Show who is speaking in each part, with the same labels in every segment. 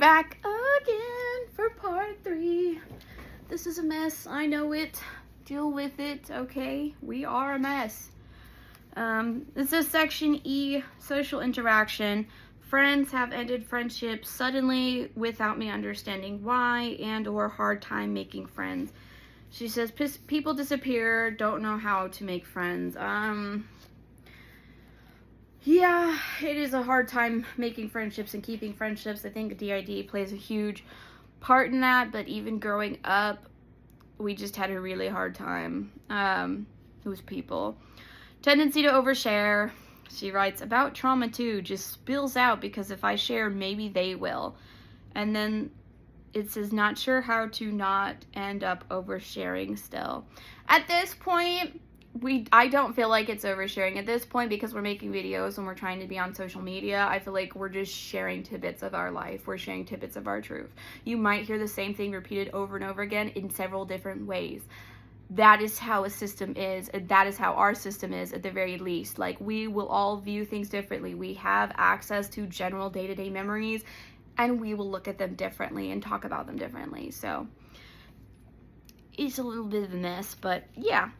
Speaker 1: back again for part 3. This is a mess. I know it. Deal with it, okay? We are a mess. This is section E, social interaction. Friends have ended friendships suddenly without me understanding why, and or hard time making friends. She says people disappear, don't know how to make friends. Yeah, it is a hard time making friendships and keeping friendships. I think DID plays a huge part in that, but even growing up, we just had a really hard time with people. Tendency to overshare. She writes, about trauma too, just spills out because if I share, maybe they will. And then it says, not sure how to not end up oversharing still. At this point, I don't feel like it's oversharing at this point because we're making videos and we're trying to be on social media. I feel like we're just sharing tidbits of our life. We're sharing tidbits of our truth. You might hear the same thing repeated over and over again in several different ways. That is how a system is, and that is how our system is at the very least. Like, we will all view things differently. We have access to general day-to-day memories, and we will look at them differently and talk about them differently. So it's a little bit of a mess, but yeah.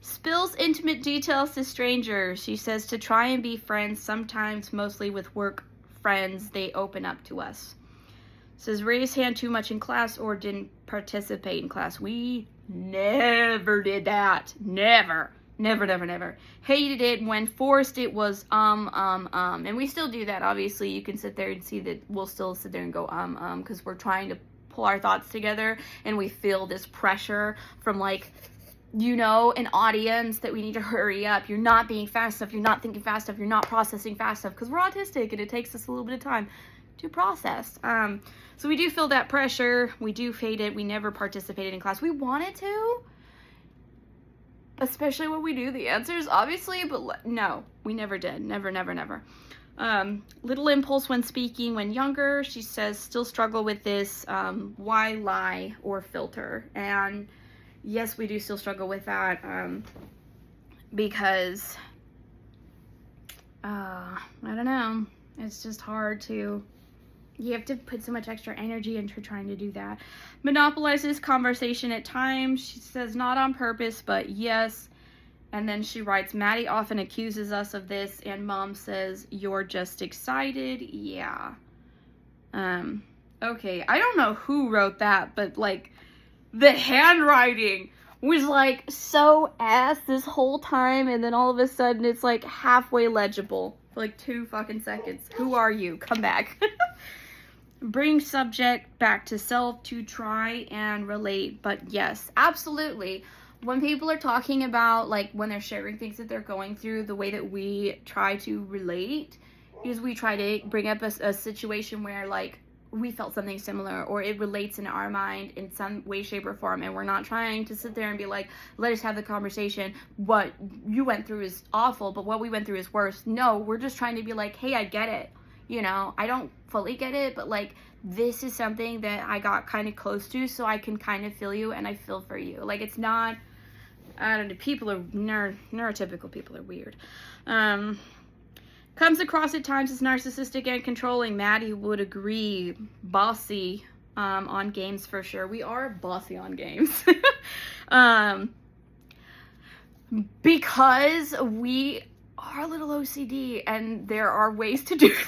Speaker 1: Spills intimate details to strangers. She says to try and be friends, sometimes mostly with work friends, they open up to us. Says raise hand too much in class or didn't participate in class. We never did that. Never. Hated it. When forced, it was and we still do that. Obviously, you can sit there and see that we'll still sit there and go because we're trying to pull our thoughts together and we feel this pressure from, like, you know, an audience that we need to hurry up. You're not being fast enough. You're not thinking fast enough. You're not processing fast enough because we're autistic and it takes us a little bit of time to process. So we do feel that pressure. We do hate it. We never participated in class. We wanted to, especially when we knew the answers, obviously, but no, we never did. Never. Little impulse when speaking when younger. She says still struggle with this. Why lie or filter? And yes, we do still struggle with that because, I don't know, it's just hard to, you have to put so much extra energy into trying to do that. Monopolizes conversation at times. She says not on purpose, but yes. And then she writes, Maddie often accuses us of this, and Mom says, you're just excited. Yeah. Okay, I don't know who wrote that, but, like, the handwriting was, like, so ass this whole time, and then all of a sudden it's, like, halfway legible for, like, 2 fucking seconds. Who are you? Come back. Bring subject back to self to try and relate, but yes, absolutely. When people are talking about, like, when they're sharing things that they're going through, the way that we try to relate is we try to bring up a situation where, like, we felt something similar or it relates in our mind in some way, shape, or form, and we're not trying to sit there and be like, let us have the conversation. What you went through is awful, but what we went through is worse. No, we're just trying to be like, hey, I get it. You know, I don't fully get it, but, like, this is something that I got kind of close to, so I can kind of feel you and I feel for you. Like, it's not, I don't know, people are, neurotypical people are weird. Comes across at times as narcissistic and controlling. Maddie would agree. Bossy on games for sure. We are bossy on games. Because we are a little OCD and there are ways to do things.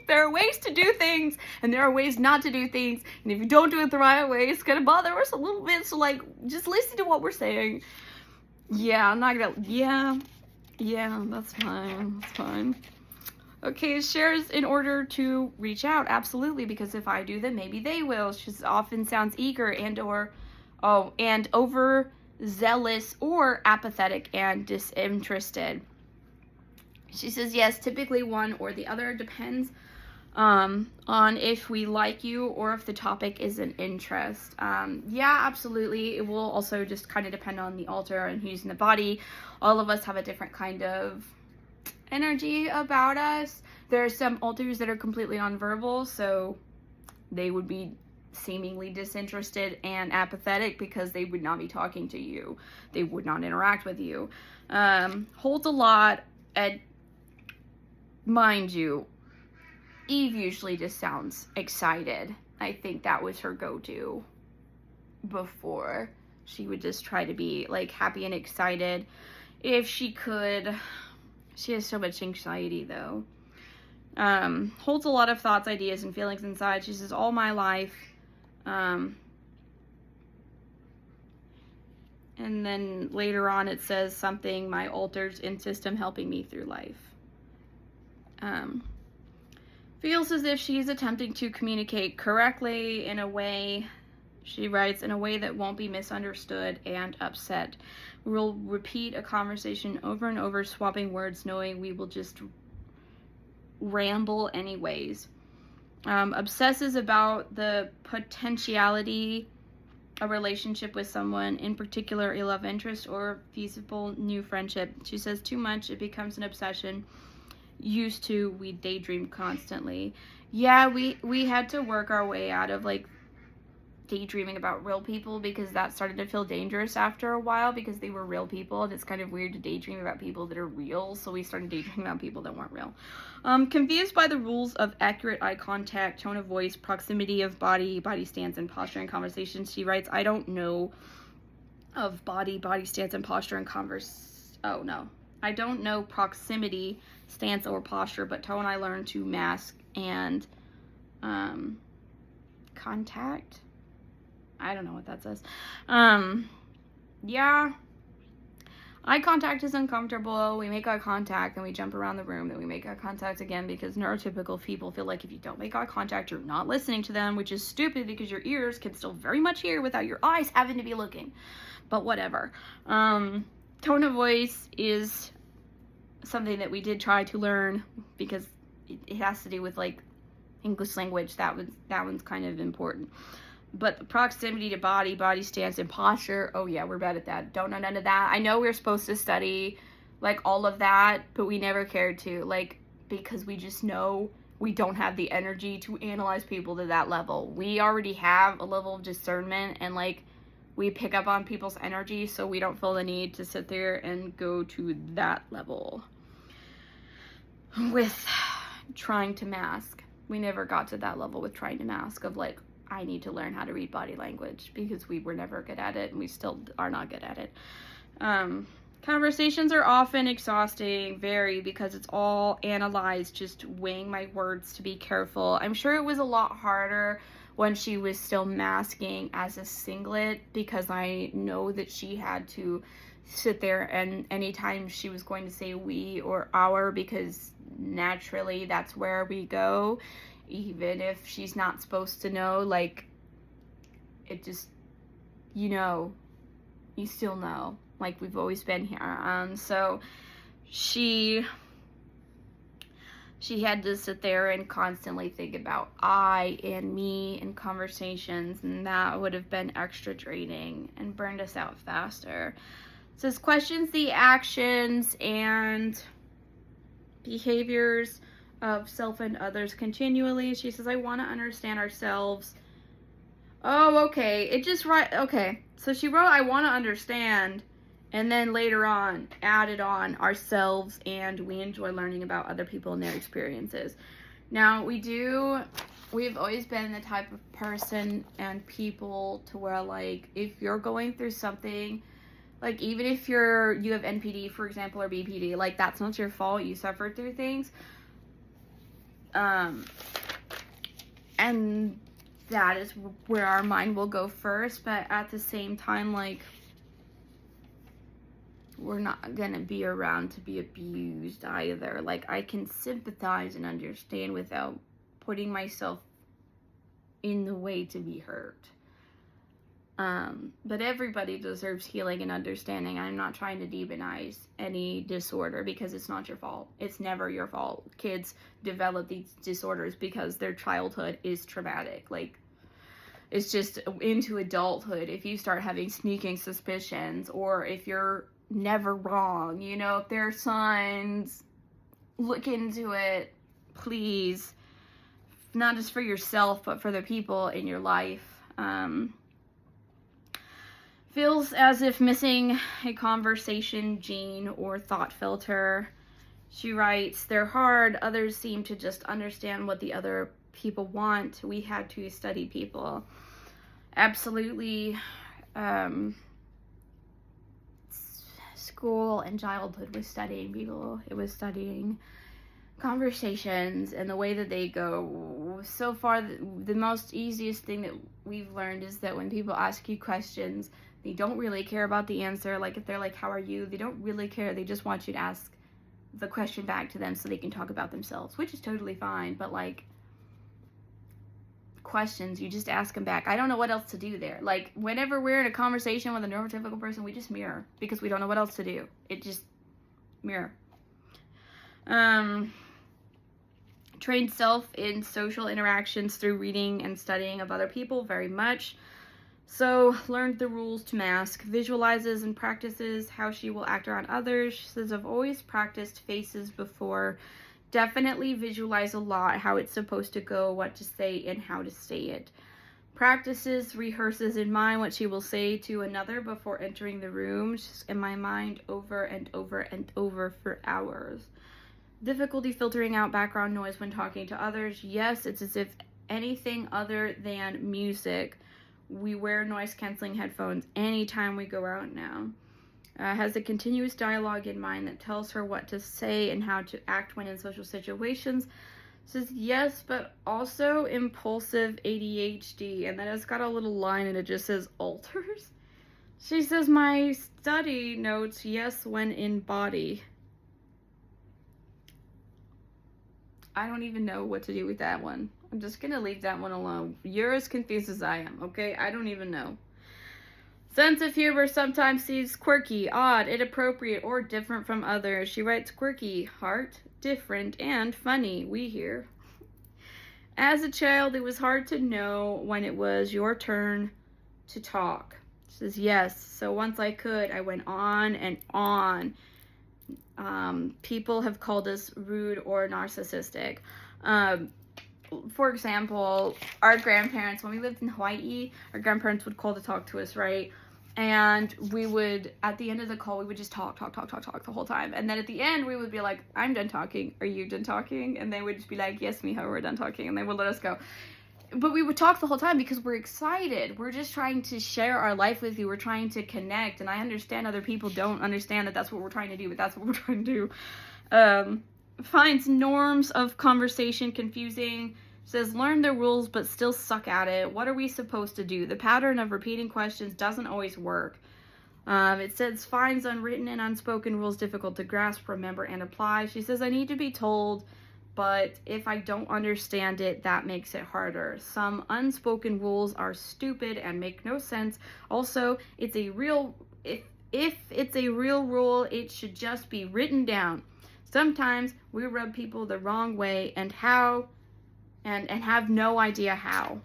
Speaker 1: There are ways to do things and there are ways not to do things. And if you don't do it the right way, it's going to bother us a little bit. So, like, just listen to what we're saying. Yeah, I'm not going to, yeah, that's fine. Okay, shares in order to reach out. Absolutely, because if I do, then maybe they will. She often sounds eager and overzealous or apathetic and disinterested. She says, yes, typically one or the other. Depends on if we like you or if the topic is an interest. Yeah, absolutely. It will also just kind of depend on the alter and who's in the body. All of us have a different kind of energy about us. There are some alters that are completely nonverbal, so they would be seemingly disinterested and apathetic because they would not be talking to you. They would not interact with you. Holds a lot, and mind you, Eve usually just sounds excited. I think that was her go-to before. She would just try to be like happy and excited if she could. She has so much anxiety though. Holds a lot of thoughts, ideas, and feelings inside. She says, all my life. And then later on it says something, my alters insist on helping me through life. Feels as if she's attempting to communicate correctly in a way, she writes, in a way that won't be misunderstood and upset. We'll repeat a conversation over and over, swapping words, knowing we will just ramble anyways. Obsesses about the potentiality a relationship with someone, in particular a love interest or feasible new friendship. She says too much, it becomes an obsession. Used to, we daydream constantly. Yeah, we had to work our way out of like daydreaming about real people, because that started to feel dangerous after a while, because they were real people and it's kind of weird to daydream about people that are real, so we started daydreaming about people that weren't real. Confused by the rules of accurate eye contact, tone of voice, proximity of body stance, and posture in conversation. She writes, I don't know of body stance, and posture in I don't know proximity, stance, or posture, but tone I learned to mask, and contact. I don't know what that says. Yeah. Eye contact is uncomfortable. We make eye contact, then we jump around the room, then we make eye contact again, because neurotypical people feel like if you don't make eye contact, you're not listening to them, which is stupid because your ears can still very much hear without your eyes having to be looking. But whatever. Tone of voice is something that we did try to learn, because it has to do with like English language. That one's kind of important. But the proximity to body stance, and posture, oh yeah, we're bad at that. Don't know none of that. I know we're supposed to study like all of that, but we never cared to, like, because we just know we don't have the energy to analyze people to that level. We already have a level of discernment, and like we pick up on people's energy, so we don't feel the need to sit there and go to that level with trying to mask. We never got to that level with trying to mask, of like, I need to learn how to read body language, because we were never good at it, and we still are not good at it. Conversations are often exhausting, very, because it's all analyzed, just weighing my words to be careful. I'm sure it was a lot harder when she was still masking as a singlet, because I know that she had to sit there, and anytime she was going to say we or our, because naturally that's where we go, even if she's not supposed to know, like, it just, you know, you still know, like, we've always been here. So she had to sit there and constantly think about I and me in conversations, and that would have been extra draining and burned us out faster. It says questions the actions and behaviors of self and others continually. She says, I want to understand ourselves. Oh, okay. It just right. Okay. So she wrote, I want to understand, and then later on added on ourselves, and we enjoy learning about other people and their experiences. Now we've always been the type of person and people to where, like, if you're going through something, like, even if you have NPD, for example, or BPD, like, that's not your fault. You suffered through things. And that is where our mind will go first, but at the same time, like, we're not gonna be around to be abused either. Like, I can sympathize and understand without putting myself in the way to be hurt. But everybody deserves healing and understanding. I'm not trying to demonize any disorder, because it's not your fault. It's never your fault. Kids develop these disorders because their childhood is traumatic. Like, it's just into adulthood. If you start having sneaking suspicions, or if you're never wrong, you know, if there are signs, look into it, please. Not just for yourself, but for the people in your life. Feels as if missing a conversation gene or thought filter. She writes, they're hard. Others seem to just understand what the other people want. We had to study people. Absolutely. School and childhood was studying people. It was studying conversations and the way that they go. So far, the most easiest thing that we've learned is that when people ask you questions, they don't really care about the answer. Like if they're like, how are you? They don't really care. They just want you to ask the question back to them so they can talk about themselves, which is totally fine. But like questions, you just ask them back. I don't know what else to do there. Like whenever we're in a conversation with a neurotypical person, we just mirror because we don't know what else to do. It just mirror. Trained self in social interactions through reading and studying of other people very much. So learned the rules to mask, visualizes and practices how she will act around others. She says, I've always practiced faces before. Definitely visualize a lot how it's supposed to go, what to say, and how to say it. Practices, rehearses in mind what she will say to another before entering the room. Just in my mind over and over and over for hours. Difficulty filtering out background noise when talking to others. Yes, it's as if anything other than music. We wear noise-canceling headphones anytime we go out now. Has a continuous dialogue in mind that tells her what to say and how to act when in social situations. Says yes, but also impulsive ADHD. And then it's got a little line and it just says alters. She says my study notes yes when in body. I don't even know what to do with that one. I'm just going to leave that one alone. You're as confused as I am, okay? I don't even know. Sense of humor sometimes seems quirky, odd, inappropriate, or different from others. She writes quirky, heart, different, and funny. We hear. As a child, it was hard to know when it was your turn to talk. She says, yes. So once I could, I went on and on. People have called us rude or narcissistic. For example, our grandparents, when we lived in Hawaii, our grandparents would call to talk to us, right? And we would, at the end of the call, we would just talk the whole time. And then at the end, we would be like, I'm done talking. Are you done talking? And they would just be like, yes, Miho, we're done talking. And they would let us go. But we would talk the whole time because we're excited. We're just trying to share our life with you. We're trying to connect. And I understand other people don't understand that that's what we're trying to do, but that's what we're trying to do. Finds norms of conversation confusing. Says learn the rules but still suck at it. What are we supposed to do? The pattern of repeating questions doesn't always work. It says finds unwritten and unspoken rules difficult to grasp, remember, and apply. She says I need to be told, but if I don't understand it, that makes it harder. Some unspoken rules are stupid and make no sense. Also, it's a real if it's a real rule, it should just be written down. Sometimes we rub people the wrong way and have no idea how.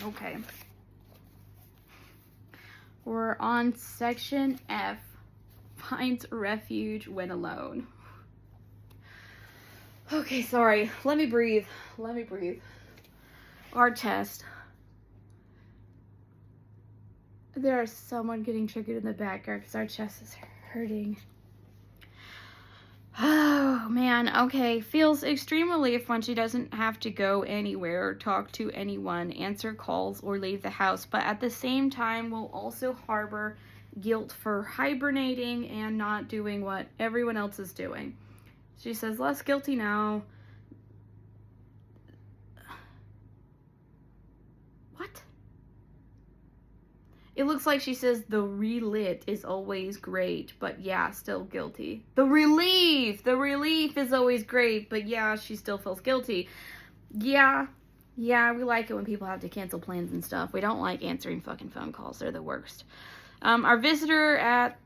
Speaker 1: Okay. We're on section F. Finds refuge when alone. Okay, sorry. Let me breathe. Our test. There's someone getting triggered in the background because our chest is hurting. Oh, man. Okay. Feels extreme relief when she doesn't have to go anywhere, talk to anyone, answer calls, or leave the house. But at the same time, will also harbor guilt for hibernating and not doing what everyone else is doing. She says, less guilty now. What? It looks like she says the relit is always great, but yeah, still guilty. The relief is always great, but yeah, she still feels guilty. Yeah, we like it when people have to cancel plans and stuff. We don't like answering fucking phone calls. They're the worst. Our visitor at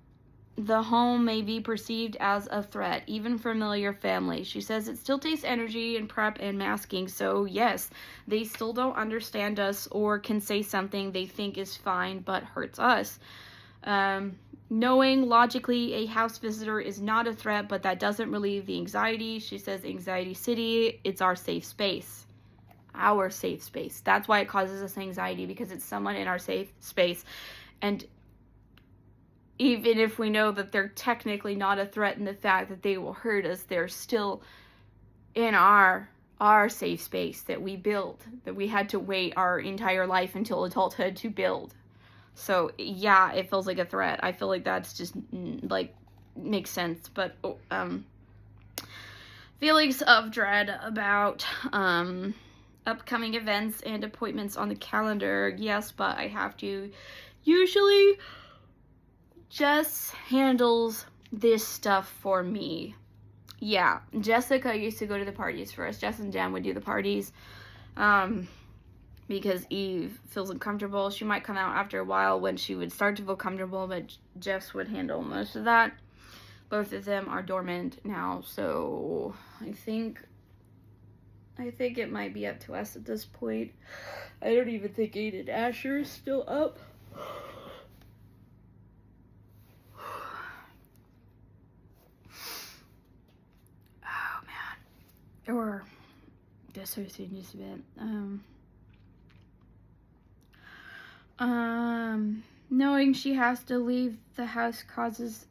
Speaker 1: the home may be perceived as a threat, even familiar family. She says it still takes energy and prep and masking, so yes, they still don't understand us or can say something they think is fine but hurts us. Knowing logically a house visitor is not a threat, but that doesn't relieve the anxiety. She says anxiety city, it's our safe space. Our safe space. That's why it causes us anxiety, because it's someone in our safe space. And even if we know that they're technically not a threat and the fact that they will hurt us, they're still in our safe space that we built, that we had to wait our entire life until adulthood to build. So yeah, it feels like a threat. I feel like that's just like makes sense. But feelings of dread about upcoming events and appointments on the calendar. Yes, but I have to. Usually Jess handles this stuff for me. Yeah, Jessica used to go to the parties for us. Jess and Jen would do the parties. Because Eve feels uncomfortable. She might come out after a while when she would start to feel comfortable, but Jess would handle most of that. Both of them are dormant now, so I think it might be up to us at this point. I don't even think Aiden Asher is still up. Oh man. Or dissociated just a bit. Knowing she has to leave the house causes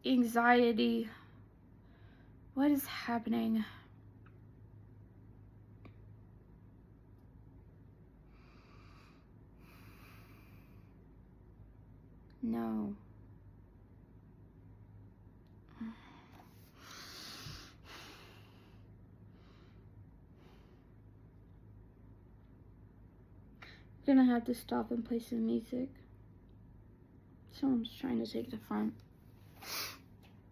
Speaker 1: anxiety. What is happening? No. I'm gonna have to stop and play some music. Someone's trying to take the front.